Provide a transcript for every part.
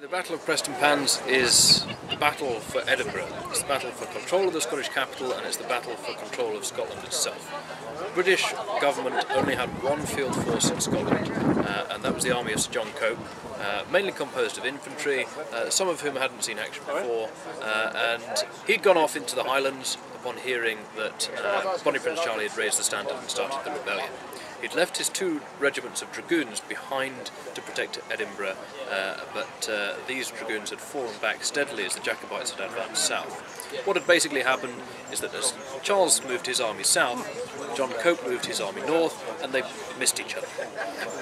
The Battle of Prestonpans is the battle for Edinburgh. It's the battle for control of the Scottish capital, and it's the battle for control of Scotland itself. The British government only had one field force in Scotland, and that was the army of Sir John Cope, mainly composed of infantry, some of whom hadn't seen action before, and he'd gone off into the Highlands upon hearing that Bonnie Prince Charlie had raised the standard and started the rebellion. He'd left his 2 regiments of dragoons behind to protect Edinburgh, but these dragoons had fallen back steadily as the Jacobites had advanced south. What had basically happened is that as Charles moved his army south, John Cope moved his army north, and they missed each other.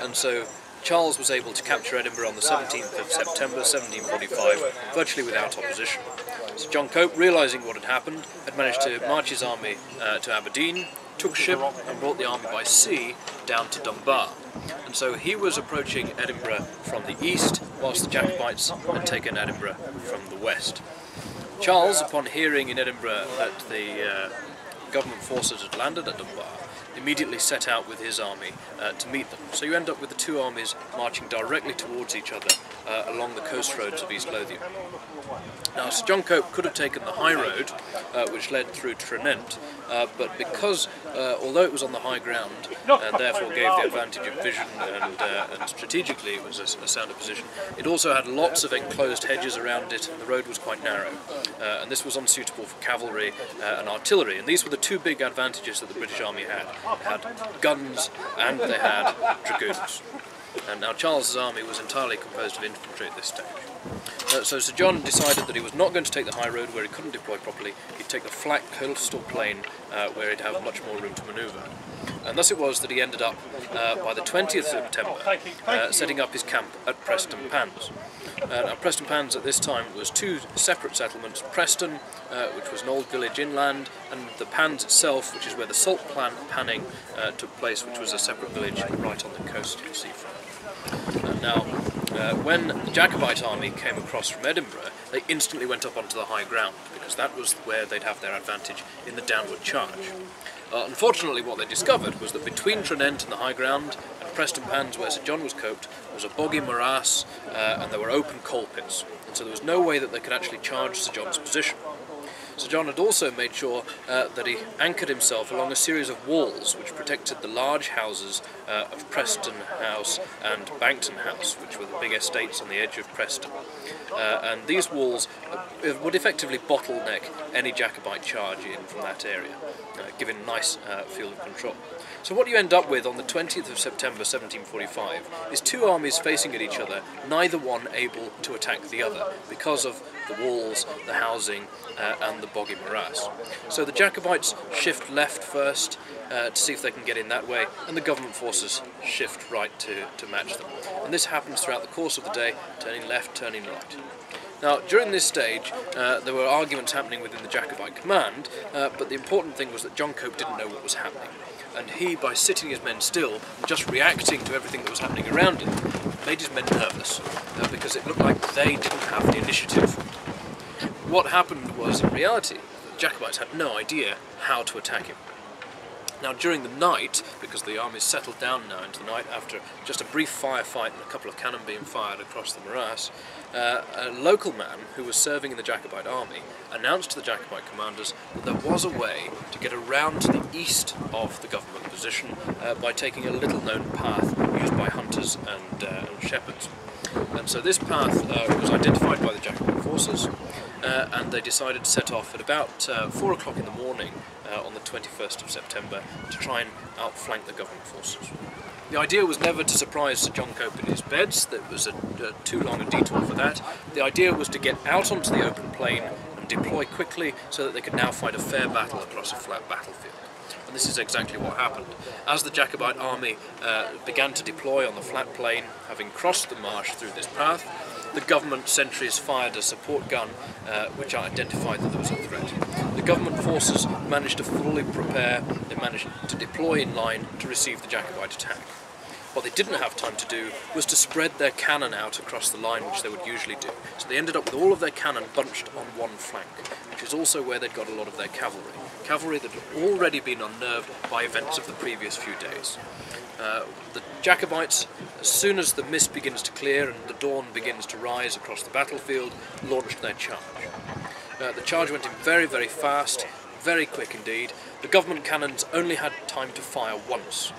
And so Charles was able to capture Edinburgh on the 17th of September 1745, virtually without opposition. So John Cope, realising what had happened, had managed to march his army to Aberdeen, took ship and brought the army by sea down to Dunbar. And so he was approaching Edinburgh from the east, whilst the Jacobites had taken Edinburgh from the west. Charles, upon hearing in Edinburgh that the government forces had landed at Dunbar, immediately set out with his army to meet them. So you end up with the 2 armies marching directly towards each other along the coast roads of East Lothian. Now, Sir John Cope could have taken the high road, which led through Tranent, but because, although it was on the high ground, and therefore gave the advantage of vision and strategically it was a sounder position, it also had lots of enclosed hedges around it, and the road was quite narrow. And this was unsuitable for cavalry and artillery, and these were the 2 big advantages that the British Army had. They had guns and they had dragoons. And now Charles's army was entirely composed of infantry at this stage. So Sir John decided that he was not going to take the high road where he couldn't deploy properly. He'd take the flat coastal plain where he'd have much more room to manoeuvre. And thus it was that he ended up, by the 20th of September, setting up his camp at Prestonpans. Now Prestonpans at this time was 2 separate settlements: Preston, which was an old village inland, and the Pans itself, which is where the salt panning took place, which was a separate village right on the coast of seafront. Now, when the Jacobite army came across from Edinburgh, they instantly went up onto the high ground, because that was where they'd have their advantage in the downward charge. Unfortunately, what they discovered was that between Tranent and the high ground and Prestonpans, where Sir John was coped, was a boggy morass, and there were open coal pits, and so there was no way that they could actually charge Sir John's position. Sir John had also made sure that he anchored himself along a series of walls which protected the large houses of Preston House and Bankton House, which were the big estates on the edge of Preston. And these walls would effectively bottleneck any Jacobite charge in from that area, giving a nice field of control. So what you end up with on the 20th of September 1745 is 2 armies facing at each other, neither one able to attack the other, because of the walls, the housing, and the boggy morass. So the Jacobites shift left first to see if they can get in that way, and the government forces shift right to match them. And this happens throughout the course of the day, turning left, turning right. Now, during this stage, there were arguments happening within the Jacobite command, but the important thing was that John Cope didn't know what was happening. And he, by sitting his men still, and just reacting to everything that was happening around him, made his men nervous, because it looked like they didn't have the initiative. What happened was, in reality, the Jacobites had no idea how to attack him. Now, during the night, because the armies settled down now into the night after just a brief firefight and a couple of cannon being fired across the morass, a local man who was serving in the Jacobite army announced to the Jacobite commanders that there was a way to get around to the east of the government position by taking a little-known path used by hunters and shepherds. And so this path was identified by the Jacobite forces, and they decided to set off at about 4 o'clock in the morning on the 21st of September to try and outflank the government forces. The idea was never to surprise Sir John Cope in his beds. That was too long a detour for that. The idea was to get out onto the open plain and deploy quickly so that they could now fight a fair battle across a flat battlefield. And this is exactly what happened. As the Jacobite army began to deploy on the flat plain, having crossed the marsh through this path, the government sentries fired a support gun which identified that there was a threat. The government forces managed to fully prepare, they managed to deploy in line to receive the Jacobite attack. What they didn't have time to do was to spread their cannon out across the line, which they would usually do. So they ended up with all of their cannon bunched on one flank, which is also where they'd got a lot of their cavalry. Cavalry that had already been unnerved by events of the previous few days. The Jacobites, as soon as the mist begins to clear and the dawn begins to rise across the battlefield, launched their charge. The charge went in very, very fast, very quick indeed. The government cannons only had time to fire once.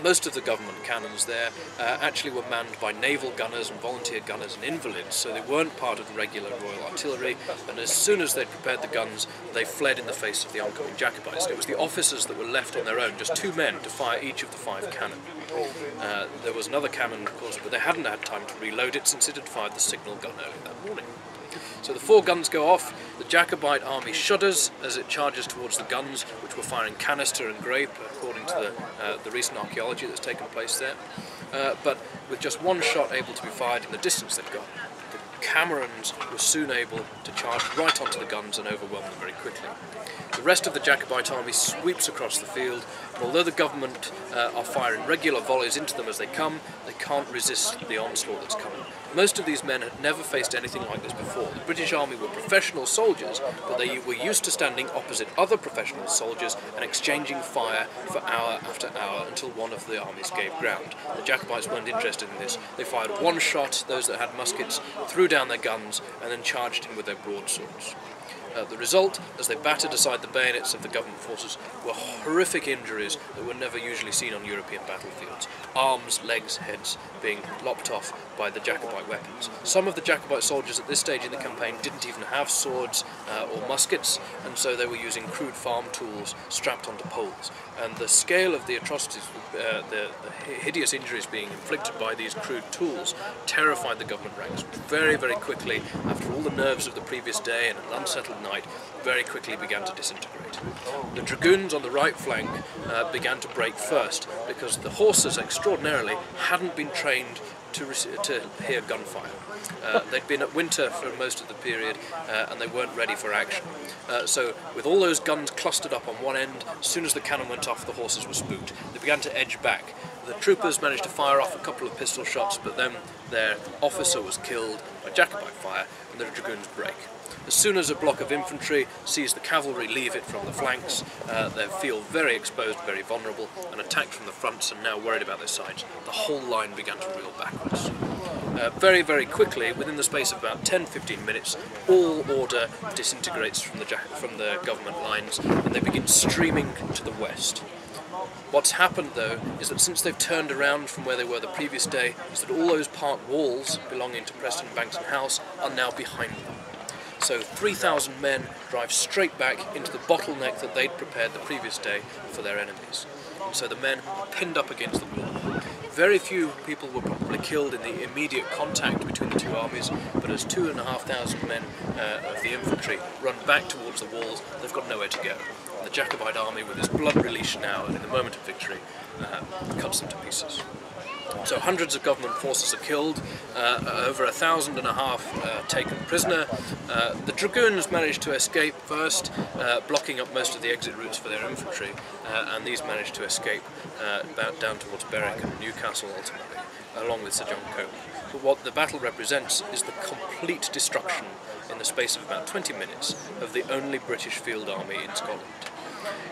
Most of the government cannons there actually were manned by naval gunners and volunteer gunners and invalids, so they weren't part of the regular Royal Artillery, and as soon as they'd prepared the guns, they fled in the face of the oncoming Jacobites. It was the officers that were left on their own, just 2 men to fire each of the 5 cannon. There was another cannon, of course, but they hadn't had time to reload it since it had fired the signal gun early that morning. So the 4 guns go off, the Jacobite army shudders as it charges towards the guns, which were firing canister and grape, according to the recent archaeology that's taken place there. But with just 1 shot able to be fired in the distance they've got, the Camerons were soon able to charge right onto the guns and overwhelm them very quickly. The rest of the Jacobite army sweeps across the field, and although the government are firing regular volleys into them as they come, they can't resist the onslaught that's coming. Most of these men had never faced anything like this before. The British Army were professional soldiers, but they were used to standing opposite other professional soldiers and exchanging fire for hour after hour until one of the armies gave ground. The Jacobites weren't interested in this. They fired 1 shot, those that had muskets threw down their guns and then charged in with their broadswords. The result, as they battered aside the bayonets of the government forces, were horrific injuries that were never usually seen on European battlefields. Arms, legs, heads being lopped off by the Jacobite weapons. Some of the Jacobite soldiers at this stage in the campaign didn't even have swords or muskets, and so they were using crude farm tools strapped onto poles. And the scale of the atrocities, the hideous injuries being inflicted by these crude tools terrified the government ranks. Very, very quickly, after all the nerves of the previous day and an unsettled night, very quickly began to disintegrate. The dragoons on the right flank began to break first because the horses, extraordinarily, hadn't been trained to hear gunfire. They'd been at winter for most of the period and they weren't ready for action. So with all those guns clustered up on one end, as soon as the cannon went off, the horses were spooked. They began to edge back. The troopers managed to fire off a couple of pistol shots, but then their officer was killed by Jacobite fire and the dragoons break. As soon as a block of infantry sees the cavalry leave it from the flanks, they feel very exposed, very vulnerable, and attacked from the fronts and now worried about their sides. The whole line began to reel backwards. Very, very quickly, within the space of about 10-15 minutes, all order disintegrates from the government lines and they begin streaming to the west. What's happened, though, is that since they've turned around from where they were the previous day, is that all those park walls belonging to Prestonpans House are now behind them. So 3,000 men drive straight back into the bottleneck that they'd prepared the previous day for their enemies. So the men are pinned up against the wall. Very few people were probably killed in the immediate contact between the 2 armies, but as 2,500 men of the infantry run back towards the walls, they've got nowhere to go. The Jacobite army, with its blood release now and in the moment of victory, cuts them to pieces. So hundreds of government forces are killed, over 1,500 taken prisoner. The dragoons managed to escape first, blocking up most of the exit routes for their infantry, and these managed to escape down towards Berwick and Newcastle ultimately, along with Sir John Cope. But what the battle represents is the complete destruction in the space of about 20 minutes of the only British field army in Scotland.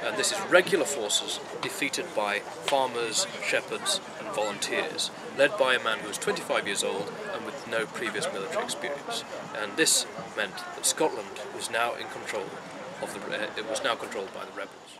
And this is regular forces defeated by farmers, shepherds and volunteers, led by a man who was 25 years old and with no previous military experience. And this meant that Scotland was now in control of controlled by the rebels.